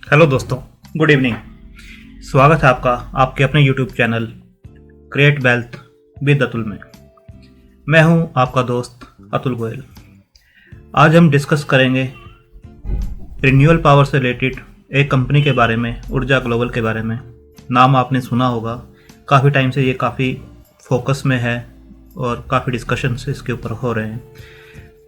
Hello दोस्तों, good evening. स्वागत है आपका आपके अपने YouTube channel create wealth with Atul में। मैं हूं आपका दोस्त अतुल गोयल। आज हम डिस्कस करेंगे रिन्यूएबल पावर से रिलेटेड एक कंपनी के बारे में, ऊर्जा ग्लोबल के बारे में। नाम आपने सुना होगा, काफ़ी टाइम से ये काफ़ी फोकस में है और काफ़ी डिस्कशंस इसके ऊपर हो रहे हैं,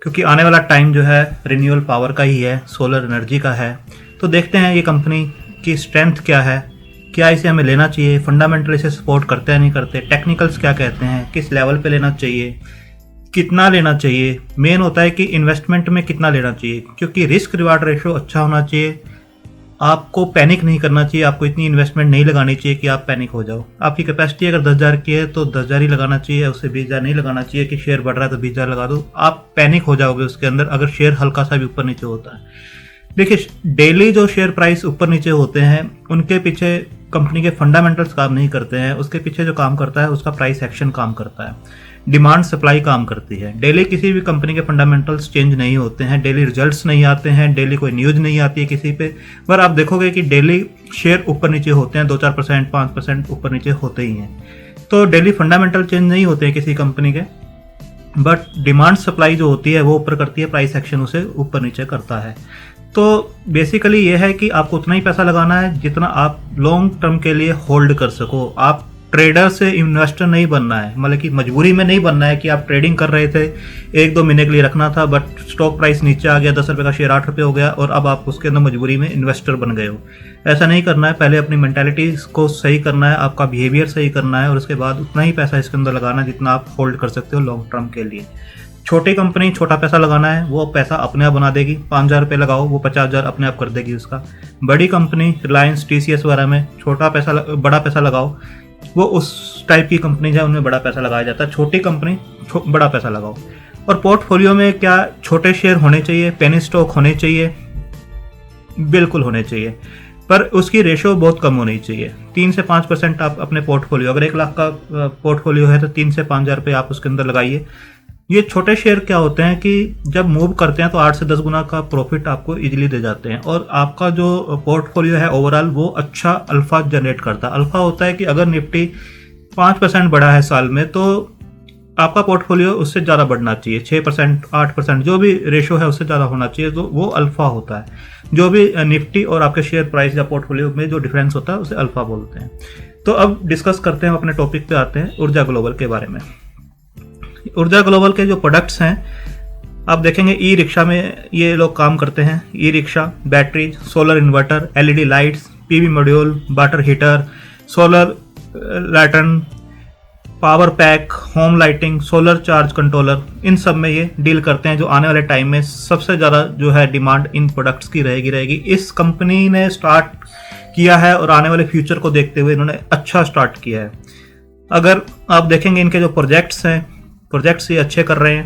क्योंकि आने वाला टाइम जो है रिन्यूएबल पावर का ही है, सोलर एनर्जी का है। तो देखते हैं ये कंपनी की स्ट्रेंथ क्या है, क्या इसे हमें लेना चाहिए, फंडामेंटल इसे सपोर्ट करते हैं नहीं करते, टेक्निकल्स क्या कहते हैं, किस लेवल पे लेना चाहिए, कितना लेना चाहिए। मेन होता है कि इन्वेस्टमेंट में कितना लेना चाहिए, क्योंकि रिस्क रिवार्ड रेशो अच्छा होना चाहिए। आपको पैनिक नहीं करना चाहिए, आपको इतनी इन्वेस्टमेंट नहीं लगानी चाहिए कि आप पैनिक हो जाओ। आपकी कैपेसिटी अगर 10,000 की है तो 10,000 ही लगाना चाहिए, उससे 20,000 नहीं लगाना चाहिए कि शेयर बढ़ रहा है तो 20,000 लगा दो। आप पैनिक हो जाओगे उसके अंदर अगर शेयर हल्का सा भी ऊपर नीचे होता है। देखिए, डेली जो शेयर प्राइस ऊपर नीचे होते हैं उनके पीछे कंपनी के फंडामेंटल्स काम नहीं करते हैं, उसके पीछे जो काम करता है उसका प्राइस एक्शन काम करता है, डिमांड सप्लाई काम करती है। डेली किसी भी कंपनी के फंडामेंटल्स चेंज नहीं होते हैं, डेली रिजल्ट्स नहीं आते हैं, डेली कोई न्यूज़ नहीं आती है किसी पे, पर आप देखोगे कि डेली शेयर ऊपर नीचे होते हैं, 2-4%, 5% ऊपर नीचे होते ही हैं। तो डेली फंडामेंटल चेंज नहीं होते हैं किसी कंपनी के, बट डिमांड सप्लाई जो होती है वो ऊपर करती है, प्राइस एक्शन उसे ऊपर नीचे करता है। तो बेसिकली ये है कि आपको उतना ही पैसा लगाना है जितना आप लॉन्ग टर्म के लिए होल्ड कर सको। आप ट्रेडर से इन्वेस्टर नहीं बनना है, मतलब कि मजबूरी में नहीं बनना है कि आप ट्रेडिंग कर रहे थे, 1-2 महीने के लिए रखना था, बट स्टॉक प्राइस नीचे आ गया, 10 रुपये का शेयर 8 रुपये हो गया और अब आप उसके अंदर मजबूरी में इन्वेस्टर बन गए हो। ऐसा नहीं करना है। पहले अपनी मेंटालिटी को सही करना है, आपका बिहेवियर सही करना है और उसके बाद उतना ही पैसा इसके अंदर लगाना है जितना आप होल्ड कर सकते हो लॉन्ग टर्म के लिए। छोटी कंपनी छोटा पैसा लगाना है, वो पैसा अपने आप बना देगी। 5,000 रुपये लगाओ, वो 50,000 अपने आप कर देगी उसका। बड़ी कंपनी रिलायंस, TCS वगैरह में बड़ा पैसा लगाओ, वो उस टाइप की कंपनी है उनमें बड़ा पैसा लगाया जाता है। छोटी कंपनी बड़ा पैसा लगाओ। और पोर्टफोलियो में क्या छोटे शेयर होने चाहिए, पेनी स्टॉक होने चाहिए, बिल्कुल होने चाहिए, पर उसकी रेशो बहुत कम होनी चाहिए। 3 से 5% आप अपने पोर्टफोलियो, अगर 1 लाख का पोर्टफोलियो है तो 3 से 5,000 रुपये आप उसके अंदर लगाइए। ये छोटे शेयर क्या होते हैं कि जब मूव करते हैं तो 8 से 10 गुना का प्रॉफिट आपको इजीली दे जाते हैं और आपका जो पोर्टफोलियो है ओवरऑल वो अच्छा अल्फा जनरेट करता है। अल्फा होता है कि अगर निफ्टी 5% बढ़ा है साल में तो आपका पोर्टफोलियो उससे ज़्यादा बढ़ना चाहिए, 6%, 8%, जो भी रेशो है उससे ज़्यादा होना चाहिए, तो वो अल्फा होता है। जो भी निफ्टी और आपके शेयर प्राइस या पोर्टफोलियो में जो डिफरेंस होता है उसे अल्फा बोलते हैं। तो अब डिस्कस करते हैं, अपने टॉपिक पे आते हैं, ऊर्जा ग्लोबल के बारे में। ऊर्जा ग्लोबल के जो प्रोडक्ट्स हैं आप देखेंगे, ई रिक्शा में ये लोग काम करते हैं। E rickshaw, battery, solar inverter, LED lights, PV module, water heater, solar lantern, power pack, home lighting, solar charge controller, इन सब में ये डील करते हैं। जो आने वाले टाइम में सबसे ज़्यादा जो है डिमांड इन प्रोडक्ट्स की रहेगी। इस कंपनी ने स्टार्ट किया है और आने वाले फ्यूचर को देखते हुए इन्होंने अच्छा स्टार्ट किया है। अगर आप देखेंगे इनके जो प्रोजेक्ट्स हैं, प्रोजेक्ट्स ये अच्छे कर रहे हैं।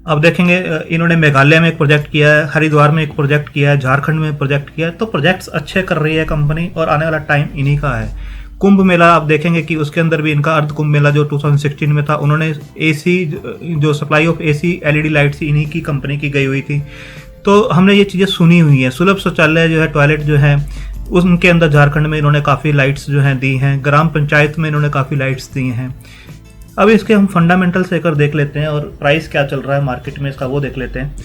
अब देखेंगे इन्होंने मेघालय में एक प्रोजेक्ट किया है, हरिद्वार में एक प्रोजेक्ट किया है, झारखंड में प्रोजेक्ट किया है, तो प्रोजेक्ट्स अच्छे कर रही है कंपनी और आने वाला टाइम इन्हीं का है। कुंभ मेला आप देखेंगे कि उसके अंदर भी इनका अर्ध कुंभ मेला जो 2016 में था, उन्होंने AC जो supply of AC LED lights इन्हीं की कंपनी की गई हुई थी। तो हमने ये चीज़ें सुनी हुई हैं। सुलभ शौचालय जो है, टॉयलेट जो है, उनके अंदर झारखंड में इन्होंने काफ़ी लाइट्स जो हैं दी हैं। ग्राम पंचायत में इन्होंने काफ़ी लाइट्स दी हैं। अब इसके हम फंडामेंटल्स लेकर देख लेते हैं और प्राइस क्या चल रहा है मार्केट में इसका वो देख लेते हैं।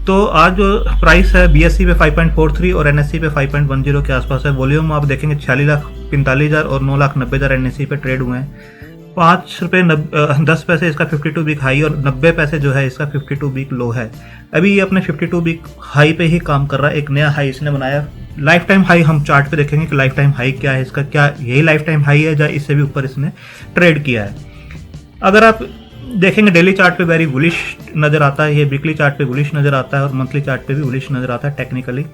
तो आज जो प्राइस है BSE पे 5.43 और NSE पे 5.10 के आसपास है। वॉल्यूम आप देखेंगे 46,45,000 और 9,90,000 NSE पे ट्रेड हुए हैं। 5 रुपये 10 पैसे इसका 52 वीक हाई और 90 पैसे जो है इसका 52 वीक लो है। अभी ये अपने 52 वीक हाई पे ही काम कर रहा है। एक नया हाई इसने बनाया। लाइफ टाइम हाई हम चार्ट पे देखेंगे कि लाइफ टाइम हाई क्या है इसका, क्या यही लाइफ टाइम हाई है या इससे भी ऊपर इसने ट्रेड किया है। अगर आप देखेंगे डेली चार्ट पे वेरी बुलिश नज़र आता है, ये वीकली चार्ट पे बुलिश नज़र आता है और मंथली चार्ट पे भी बुलिश नज़र आता है टेक्निकली।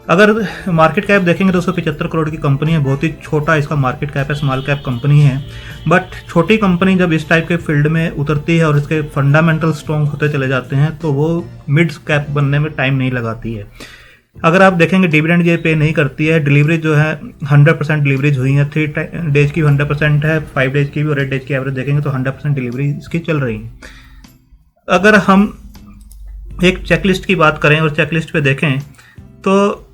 अगर मार्केट कैप देखेंगे 275 करोड़ की कंपनी है, बहुत ही छोटा इसका मार्केट कैप है, स्मॉल कैप कंपनी है। बट छोटी कंपनी जब इस टाइप के फील्ड में उतरती है और इसके फंडामेंटल स्ट्रॉन्ग होते चले जाते हैं तो वो मिड कैप बनने में टाइम नहीं लगाती है। अगर आप देखेंगे डिविडेंड ये पे नहीं करती है। डिलीवरी जो है 100% डिलीवरीज हुई है, 3 डेज की 100% है, 5 डेज की भी और 8 डेज की एवरेज देखेंगे तो 100% डिलीवरी इसकी चल रही है। अगर हम एक चेकलिस्ट की बात करें और चेकलिस्ट पे देखें तो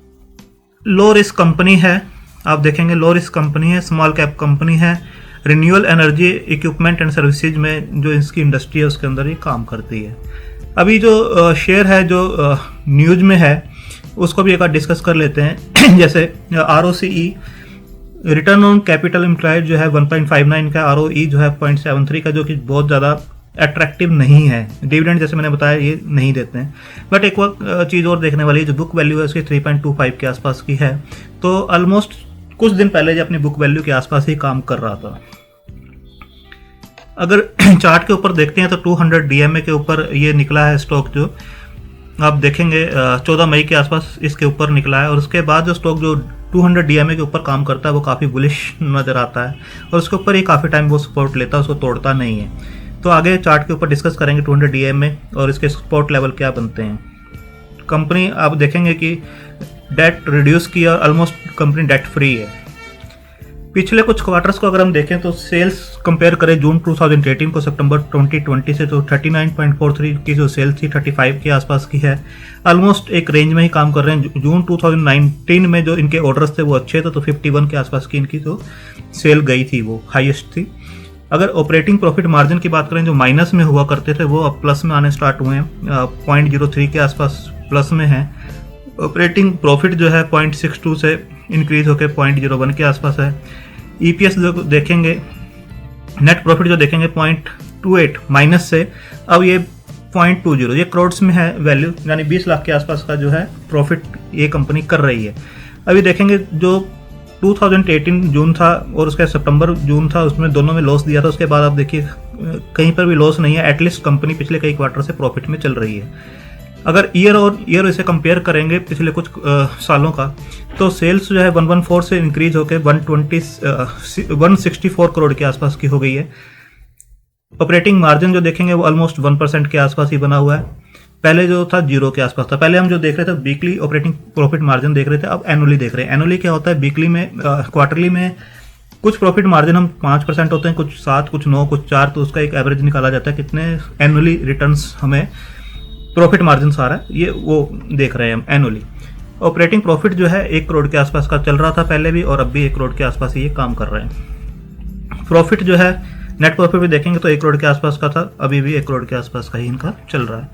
लो रिस्क कंपनी है, आप देखेंगे लो रिस्क कंपनी है, स्मॉल कैप कंपनी है, renewable energy equipment and services में जो इसकी इंडस्ट्री है उसके अंदर ये काम करती है। अभी जो शेयर है जो न्यूज में है उसको भी एक बार डिस्कस कर लेते हैं। जैसे ROCE return on capital employed जो है 1.59 का, ROE जो है 0.73 का, जो कि बहुत ज़्यादा अट्रैक्टिव नहीं है। डिविडेंड जैसे मैंने बताया ये नहीं देते हैं। बट एक वक्त चीज़ और देखने वाली है, जो बुक वैल्यू है उसकी 3.25 के आसपास की है। तो ऑलमोस्ट कुछ दिन पहले जो अपनी बुक वैल्यू के आसपास ही काम कर रहा था। अगर चार्ट के ऊपर देखते हैं तो 200 DMA के ऊपर ये निकला है स्टॉक, जो आप देखेंगे 14 मई के आसपास इसके ऊपर निकला है। और उसके बाद जो स्टॉक जो 200 DMA के ऊपर काम करता है वो काफ़ी बुलिश नज़र आता है और उसके ऊपर ही काफ़ी टाइम वो सपोर्ट लेता है, उसको तोड़ता नहीं है। तो आगे चार्ट के ऊपर डिस्कस करेंगे 200 DMA और इसके सपोर्ट लेवल क्या बनते हैं। कंपनी आप देखेंगे कि डेट रिड्यूस किया, ऑलमोस्ट कंपनी डेट फ्री है। पिछले कुछ क्वार्टर्स को अगर हम देखें तो सेल्स कंपेयर करें जून 2018 को सितंबर 2020 से, तो 39.43 की जो सेल्स थी 35 के आसपास की है। ऑलमोस्ट एक रेंज में ही काम कर रहे हैं। जून 2019 में जो इनके ऑर्डर्स थे वो अच्छे थे, तो 51 के आसपास की इनकी जो सेल गई थी वो हाईएस्ट थी। अगर ऑपरेटिंग प्रॉफिट मार्जिन की बात करें, जो माइनस में हुआ करते थे वो अब प्लस में आने स्टार्ट हुए हैं, 0.03 के आसपास प्लस में है। ऑपरेटिंग प्रॉफिट जो है 0.62 से इंक्रीज होकर 0.01 के आसपास है। EPS जो देखेंगे, नेट प्रॉफिट जो देखेंगे 0.28 माइनस से अब ये 0.20, ये करोड़ में है वैल्यू, यानी 20 लाख के आसपास का जो है प्रॉफिट ये कंपनी कर रही है। अभी देखेंगे जो 2018 जून था और उसका सितंबर जून था, उसमें दोनों में लॉस दिया था। उसके बाद आप देखिए कहीं पर भी लॉस नहीं है, एटलीस्ट कंपनी पिछले कई क्वार्टर से प्रॉफिट में चल रही है। अगर ईयर और ईयर इसे कंपेयर करेंगे पिछले कुछ सालों का, तो सेल्स जो है 114 से इंक्रीज होकर 164 करोड़ के आसपास की हो गई है। ऑपरेटिंग मार्जिन जो देखेंगे वो ऑलमोस्ट 1% के आसपास ही बना हुआ है। पहले जो था 0 के आसपास था। पहले हम जो देख रहे थे वीकली ऑपरेटिंग प्रॉफिट मार्जिन देख रहे थे, अब एनुअली देख रहे हैं। एनुअली क्या होता है, वीकली में क्वार्टरली में कुछ प्रॉफिट मार्जिन हम 5% होते हैं, कुछ 7, कुछ 9, कुछ 4, तो उसका एक एवरेज निकाला जाता है कितने एनुअली रिटर्न्स हमें प्रॉफिट मार्जिन सारा ये वो देख रहे हैं हम एनुअली। ऑपरेटिंग प्रॉफिट जो है 1 करोड़ के आसपास का चल रहा था पहले भी, और अब भी 1 करोड़ के आसपास ही ये काम कर रहे हैं। प्रॉफिट जो है नेट प्रॉफिट भी देखेंगे तो 1 करोड़ के आसपास का था, अभी भी 1 करोड़ के आसपास का ही इनका चल रहा है।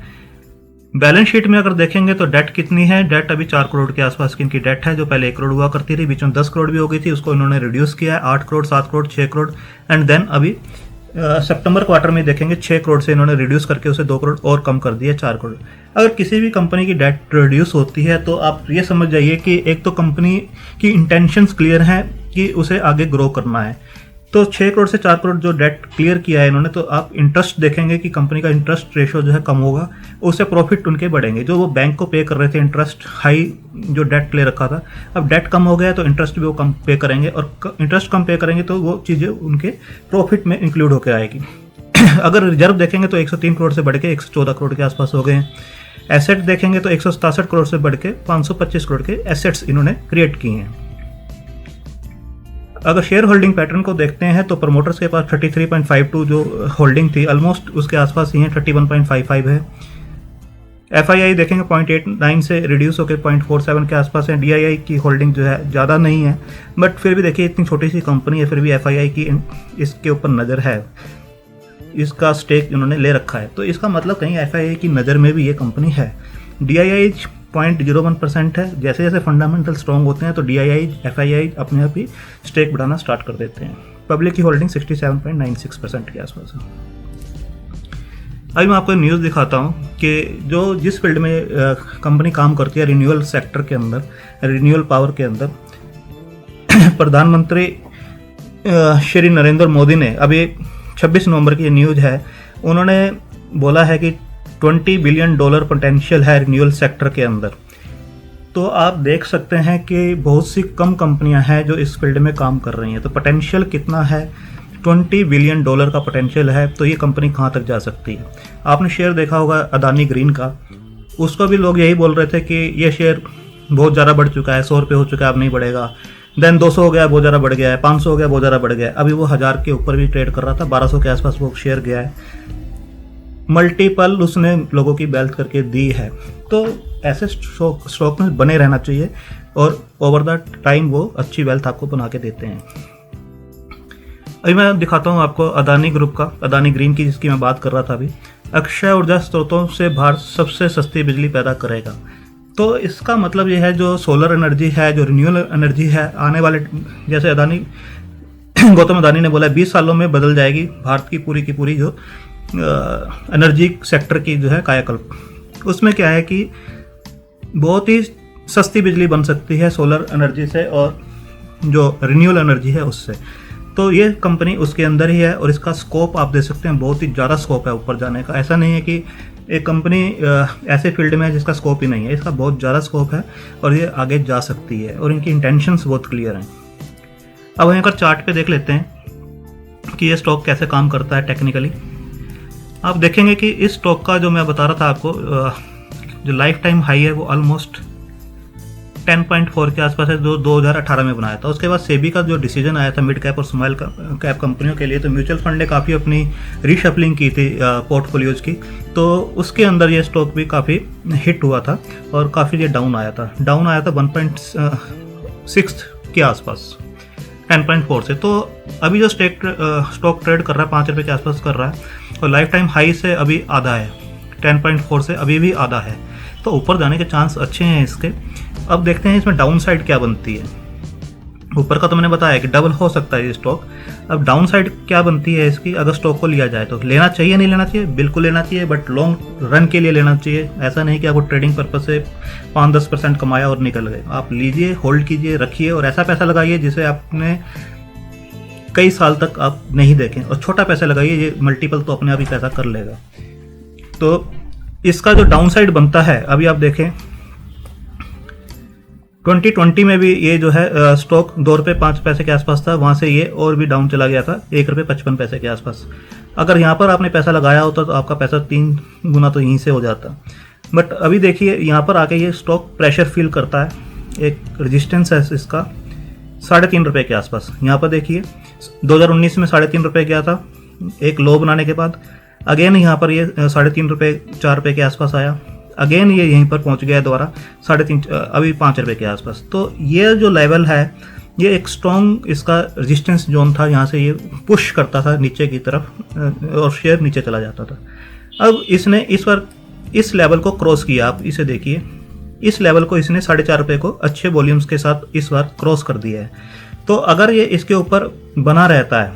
बैलेंस शीट में अगर देखेंगे तो डेट कितनी है, डेट अभी 4 करोड़ के आसपास की इनकी डेट है, जो पहले 1 करोड़ हुआ करती थी, बीच में 10 करोड़ भी हो गई थी, उसको इन्होंने रिड्यूस किया है 8 करोड़, 7 करोड़, 6 करोड़, एंड देन अभी सितंबर क्वार्टर में देखेंगे 6 करोड़ से इन्होंने रिड्यूस करके उसे 2 करोड़ और कम कर दिया, 4 करोड़। अगर किसी भी कंपनी की डेट रिड्यूस होती है तो आप ये समझ जाइए कि एक तो कंपनी की इंटेंशंस क्लियर हैं कि उसे आगे ग्रो करना है। तो 6 करोड़ से 4 करोड़ जो डेट क्लियर किया है इन्होंने, तो आप इंटरेस्ट देखेंगे कि कंपनी का इंटरेस्ट रेशो जो है कम होगा, उससे प्रॉफिट उनके बढ़ेंगे। जो वो बैंक को पे कर रहे थे इंटरेस्ट, हाई जो डेट ले रखा था, अब डेट कम हो गया तो इंटरेस्ट भी वो कम पे करेंगे, और इंटरेस्ट कम पे करेंगे तो वो चीज़ें उनके प्रॉफिट में इंक्लूड होकर आएगी। अगर रिजर्व देखेंगे तो 103 करोड़ से बढ़ के 114 करोड़ के आसपास हो गए हैं। एसेट देखेंगे तो 167 करोड़ से बढ़ के 525 करोड़ के एसेट्स इन्होंने क्रिएट किए हैं। अगर शेयर होल्डिंग पैटर्न को देखते हैं तो प्रमोटर्स के पास 33.52 जो होल्डिंग थी ऑलमोस्ट उसके आसपास ही है, 31.55 है। FII देखेंगे 0.89 से रिड्यूस होकर 0.47 के आसपास है। DII की होल्डिंग जो है ज़्यादा नहीं है, बट फिर भी देखिए इतनी छोटी सी कंपनी है, फिर भी FII की इसके ऊपर नज़र है, इसका स्टेक इन्होंने ले रखा है, तो इसका मतलब कहीं FII की नज़र में भी ये कंपनी है। DII 0.01% है। जैसे जैसे फंडामेंटल स्ट्रॉन्ग होते हैं तो DII FII अपने आप ही स्टेक बढ़ाना स्टार्ट कर देते हैं। पब्लिक की होल्डिंग 67.96% के आसपास है। अभी मैं आपको न्यूज़ दिखाता हूँ कि जो जिस फील्ड में कंपनी काम करती है, रिन्यूएबल सेक्टर के अंदर, रिन्यूएबल पावर के अंदर, प्रधानमंत्री श्री नरेंद्र मोदी ने अभी 26 नवंबर की ये न्यूज़ है, उन्होंने बोला है कि $20 बिलियन पोटेंशियल है रिन्यूएबल सेक्टर के अंदर। तो आप देख सकते हैं कि बहुत सी कम कंपनियां हैं जो इस फील्ड में काम कर रही हैं, तो पोटेंशियल कितना है, $20 बिलियन का पोटेंशियल है, तो ये कंपनी कहाँ तक जा सकती है। आपने शेयर देखा होगा अदानी ग्रीन का, उसको भी लोग यही बोल रहे थे कि ये शेयर बहुत ज़्यादा बढ़ चुका है, 100 रुपये हो चुका है, अब नहीं बढ़ेगा। देन 200 हो गया, बहुत ज़्यादा बढ़ गया है, 500 हो गया, बहुत ज़्यादा बढ़ गया है, अभी वो 1000 के ऊपर भी ट्रेड कर रहा था, 1200 के आसपास वो शेयर गया है। मल्टीपल उसने लोगों की वेल्थ करके दी है। तो ऐसे स्टॉक में बने रहना चाहिए और ओवर द टाइम वो अच्छी वेल्थ आपको बना के देते हैं। अभी मैं दिखाता हूँ आपको अदानी ग्रुप का, अदानी ग्रीन की, जिसकी मैं बात कर रहा था अभी। अक्षय ऊर्जा स्रोतों से भारत सबसे सस्ती बिजली पैदा करेगा। तो इसका मतलब ये है, जो सोलर एनर्जी है, जो रिन्यूएबल एनर्जी है, आने वाले, जैसे अदानी गौतम अदानी ने बोला 20 सालों में बदल जाएगी भारत की पूरी जो एनर्जी सेक्टर की जो है कायाकल्प। उसमें क्या है कि बहुत ही सस्ती बिजली बन सकती है सोलर एनर्जी से और जो रिन्यूएबल एनर्जी है उससे। तो ये कंपनी उसके अंदर ही है और इसका स्कोप आप दे सकते हैं, बहुत ही ज़्यादा स्कोप है ऊपर जाने का। ऐसा नहीं है कि एक कंपनी ऐसे फील्ड में है जिसका स्कोप ही नहीं है, इसका बहुत ज़्यादा स्कोप है और ये आगे जा सकती है और इनकी इंटेंशंस बहुत क्लियर हैं। अब यहाँ पर चार्ट पे देख लेते हैं कि ये स्टॉक कैसे काम करता है टेक्निकली। आप देखेंगे कि इस स्टॉक का जो मैं बता रहा था आपको, जो लाइफ टाइम हाई है वो ऑलमोस्ट 10.4 के आसपास है, जो 2018 में बनाया था। उसके बाद सेबी का जो डिसीजन आया था मिड कैप और स्मॉल कैप कंपनियों के लिए, तो म्यूचुअल फंड ने काफ़ी अपनी रीशफलिंग की थी पोर्टफोलियोज की, तो उसके अंदर ये स्टॉक भी काफ़ी हिट हुआ था और काफ़ी ये डाउन आया था 1.6 के आसपास 10.4 से। तो अभी जो स्टॉक ट्रेड कर रहा है 5 रुपये के आसपास कर रहा है और लाइफ टाइम हाई से अभी आधा है, 10.4 से अभी भी आधा है, तो ऊपर जाने के चांस अच्छे हैं इसके। अब देखते हैं इसमें डाउन साइड क्या बनती है। ऊपर का तो मैंने बताया कि डबल हो सकता है ये स्टॉक। अब डाउन साइड क्या बनती है इसकी, अगर स्टॉक को लिया जाए तो लेना चाहिए, नहीं लेना चाहिए, बिल्कुल लेना चाहिए, बट लॉन्ग रन के लिए लेना चाहिए। ऐसा नहीं कि आपको ट्रेडिंग पर्पज से 5-10% कमाया और निकल गए। आप लीजिए, होल्ड कीजिए, रखिए और ऐसा पैसा लगाइए जिसे आपने कई साल तक आप नहीं देखें, और छोटा पैसा लगाइए, ये मल्टीपल तो अपने आप ही पैसा कर लेगा। तो इसका जो डाउन साइड बनता है, अभी आप देखें 2020 में भी ये जो है स्टॉक 2 रुपये 5 पैसे के आसपास था, वहाँ से ये और भी डाउन चला गया था 1 रुपये 55 पैसे के आसपास। अगर यहाँ पर आपने पैसा लगाया होता तो आपका पैसा 3 गुना तो यहीं से हो जाता। बट अभी देखिए यहाँ पर आके ये स्टॉक प्रेशर फील करता है, एक रेजिस्टेंस है इसका 3.5 रुपये के आसपास। यहाँ पर देखिए 2019 में 3.5 रुपये गया था एक लो बनाने के बाद, अगेन यहाँ पर ये 3.5 रुपये 4 रुपये के आसपास आया, अगेन ये यहीं पर पहुंच गया दोबारा 3.5 अभी 5 रुपये के आसपास। तो ये जो लेवल है ये एक स्ट्रॉन्ग इसका रेजिस्टेंस जोन था, यहाँ से ये पुश करता था नीचे की तरफ और शेयर नीचे चला जाता था। अब इसने इस बार इस लेवल को क्रॉस किया, आप इसे देखिए, इस लेवल को इसने 4.5 रुपये को अच्छे वॉल्यूम्स के साथ इस बार क्रॉस कर दिया है। तो अगर ये इसके ऊपर बना रहता है,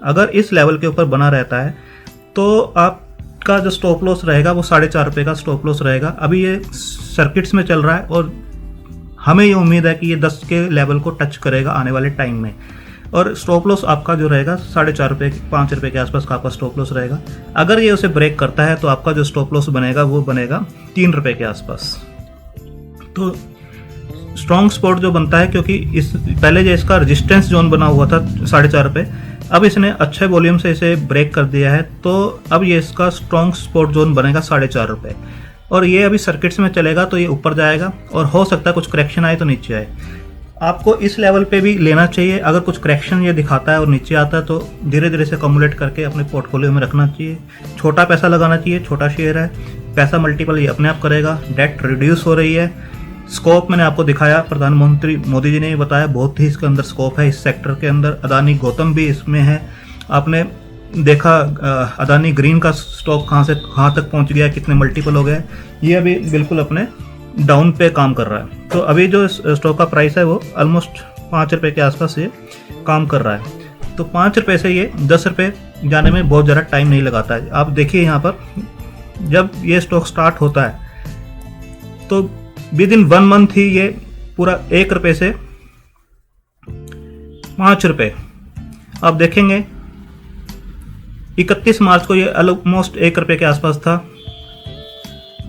अगर इस लेवल के ऊपर बना रहता है तो आपका जो स्टॉप लॉस रहेगा वो 4.5 रुपये का स्टॉप लॉस रहेगा। अभी ये सर्किट्स में चल रहा है और हमें ये उम्मीद है कि ये 10 के लेवल को टच करेगा आने वाले टाइम में, और स्टॉप लॉस आपका जो रहेगा 4.5 रुपये 5 रुपये के आसपास का आपका स्टॉप लॉस रहेगा। अगर ये उसे ब्रेक करता है तो आपका जो स्टॉप लॉस बनेगा वो बनेगा 3 रुपये के आसपास। तो स्ट्रॉन्ग स्पॉट जो बनता है, क्योंकि इस पहले जो इसका रेजिस्टेंस जोन बना हुआ था 4.5 रुपये, अब इसने अच्छे वॉल्यूम से इसे ब्रेक कर दिया है, तो अब ये इसका स्ट्रॉन्ग स्पॉट जोन बनेगा 4.5 रुपये, और ये अभी सर्किट्स में चलेगा तो ये ऊपर जाएगा और हो सकता है कुछ करेक्शन आए तो नीचे आए। आपको इस लेवल पे भी लेना चाहिए। अगर कुछ करेक्शन ये दिखाता है और नीचे आता है तो धीरे धीरे से अक्यूमुलेट करके अपने पोर्टफोलियो में रखना चाहिए। छोटा पैसा लगाना चाहिए, छोटा शेयर है, पैसा मल्टीपल ये अपने आप करेगा। डेट रिड्यूस हो रही है, स्कोप मैंने आपको दिखाया, प्रधानमंत्री मोदी जी ने बताया बहुत ही इसके अंदर स्कोप है इस सेक्टर के अंदर। अदानी गौतम भी इसमें है। आपने देखा अदानी ग्रीन का स्टॉक कहाँ से कहाँ तक पहुँच गया, कितने मल्टीपल हो गए। ये अभी बिल्कुल अपने डाउन पे काम कर रहा है। तो अभी जो स्टॉक का प्राइस है वो ऑलमोस्ट 5 रुपये के आसपास ये काम कर रहा है। तो 5 रुपये से ये 10 रुपये जाने में बहुत ज़्यादा टाइम नहीं लगाता है। आप देखिए यहाँ पर जब ये स्टॉक स्टार्ट होता है तो विद इन 1 मंथ ही ये पूरा 1 रुपये से 5 रुपये, आप देखेंगे 31 मार्च को ये ऑलमोस्ट 1 रुपये के आसपास था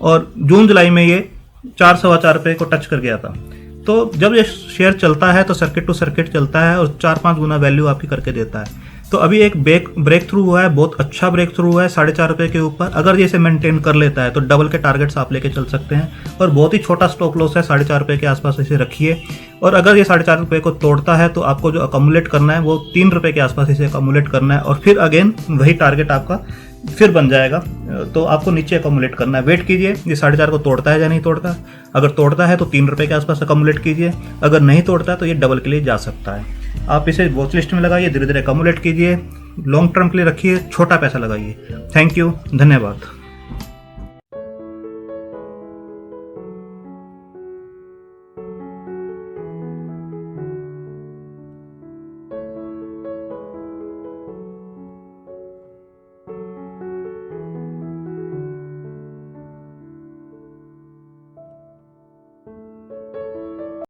और जून जुलाई में ये 4-4.25 रुपये को टच कर गया था। तो जब ये शेयर चलता है तो सर्किट टू सर्किट चलता है और 4-5 गुना वैल्यू आपकी करके देता है। तो अभी एक ब्रेक थ्रू हुआ है, बहुत अच्छा ब्रेक थ्रू हुआ है 4.5 रुपये के ऊपर। अगर ये इसे मेंटेन कर लेता है तो डबल के टारगेट्स आप लेके चल सकते हैं और बहुत ही छोटा स्टॉप लॉस है 4.5 रुपये के आसपास इसे रखिए। और अगर ये 4.5 रुपये को तोड़ता है तो आपको जो अकमुलेट करना है वो 3 रुपये के आसपास इसे अकमुलेट करना है और फिर अगेन वही टारगेट आपका फिर बन जाएगा। तो आपको नीचे अकोमुलेट करना है, वेट कीजिए ये 4.5 को तोड़ता है या नहीं तोड़ता। अगर तोड़ता है तो 3 रुपये के आसपास अकोमुलेट कीजिए, अगर नहीं तोड़ता तो ये डबल के लिए जा सकता है। आप इसे वॉच लिस्ट में लगाइए, धीरे धीरे अकोमुलेट कीजिए, लॉन्ग टर्म के लिए रखिए, छोटा पैसा लगाइए। थैंक यू, धन्यवाद।